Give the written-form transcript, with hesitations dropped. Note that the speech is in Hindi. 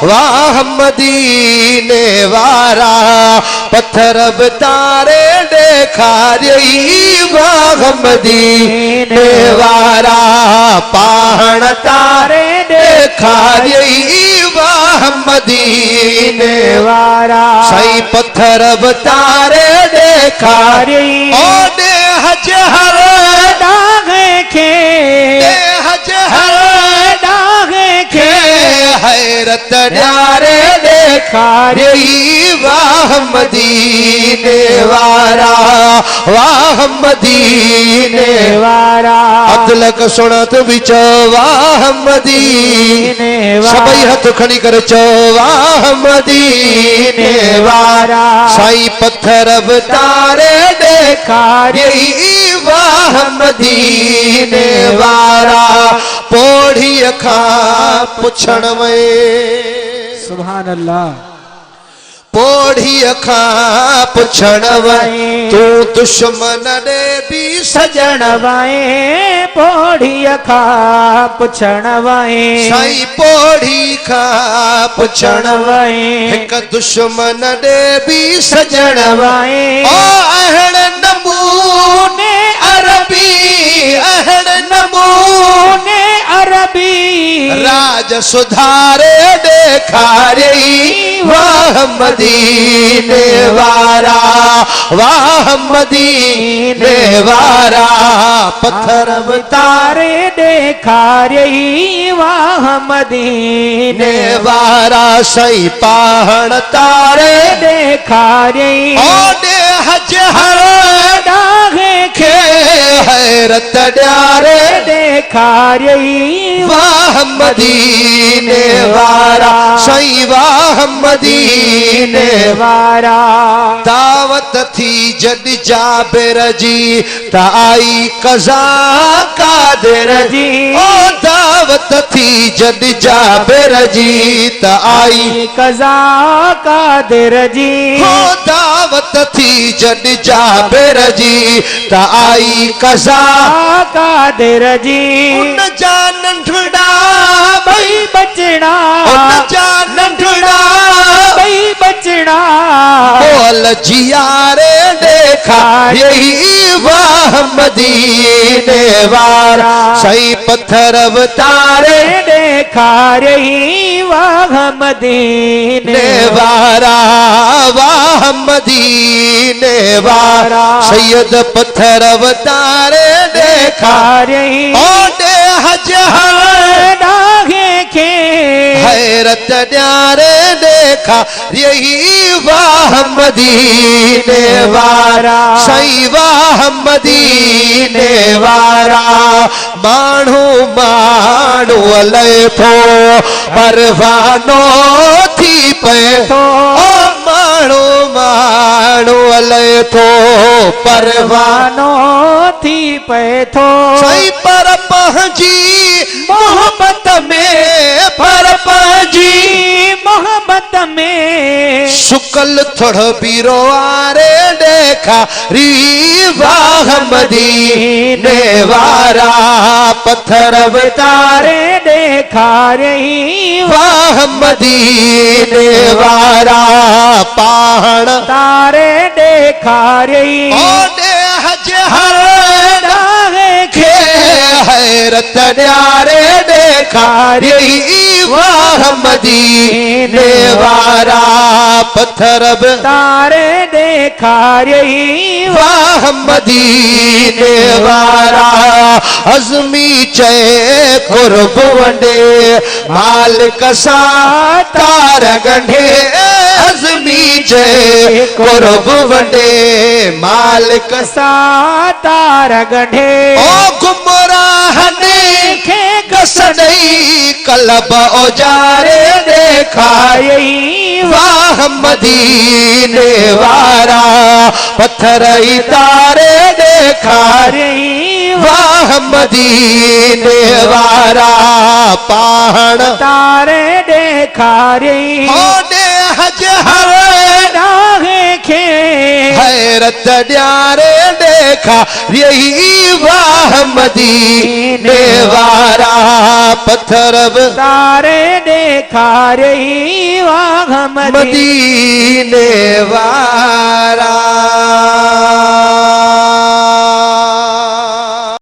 वाह मदीने वारा पत्थर तारे देखा रही। वाह मदीने वारा पहाड़ तारे देखा रही। वाह मदीने वारा सही पत्थर तारे देखा रही। और हज हर दागे खे हज हर दागे खे हैरत न्यारे देखा रही। वाह मदीने वारा वाह मदीने वारा अदलक सुनत बिच वाह मदीने सबई हथ खड़ी कर चो वाह मदीने वारा साई पत्थर तारे देखा रही। वाह मदीने वारा पोढ़ी अखा पुछण में सुभान अल्लाह पोढ़ी अखा पुछण में तू दुश्मन ने भी सजण वाए पोढ़ी अखा पुछण वाए साई पोढ़ी खा पुछण वाए हिक दुश्मन ने भी सजण वाए ओ अहड़ नमूने अरबी अहड़ नमूने अरबी राज सुधारे देखा रही। वाह मदीने वारा वाह मदीने वारा पत्थर तारे देखा रही। वाह मदीने वारा सही पहाड़ तारे देखा रही। ओडे हज हर दागे खे हैरत न्यारे देखा रही। वाह मदीने वारा सही वाह मदीने वारा दावत थी जद जाबिर जी ताई कज़ा कादिर जी ओ दावत थी जद जाबिर जी ताई कज़ा कादिर जी हो दावत थी जद जाबिर जी ताई कज़ा कादिर जी उन जा नंढड़ा भई बचना उन जा नंढड़ा भई बचना बोल जियारे देखा यही। वाह मदीने वारा सही पत्थर तारे देखा रही। वाह मदीने वारा वाह मदीने वारा सैयद पत्थर तारे देखा रही। ओडे हज दागे खे हैरत न्यारे देखा यही। वाह मदीने वारा सही वाह मदीने वारा माण्हू माण्हू अले थो परवानो थी पे तो माण्हू माण्हू अले थो परवानो थी पे थो सही पर पंहिंजी मोहब्बत में पर पंहिंजी मोहब्बत में शुक्ल थोड़ो पीरो आरे देखा री। वाह मदीने वारा पत्थर तारे देखा रही। वाह मदीने वारा पहाड़ तारे देखा रही। ओडे हज हर दागे खे हैरत न्यारे देखा रही। वाह मदीने वारा पत्थर तारे देखा रही। वाह मदीने वारा अज़मी चे कुर्ब वंडे मालिक सा तार गंढे अज़मी चे कुर्ब वंडे मालिक सा तार गंढे ओ गुमराह ने खे कसनई कलब ओजारे देखा यही। वाह मदीने वारा पत्थर तारे देखा रही। वाह मदीने वारा पहाड़ तारे देखा रही। ओडे हज हर दागे खे हैरत न्यारे देखा यही वाह मदीने वारा पत्थर तारे देखा रही वाह मदीने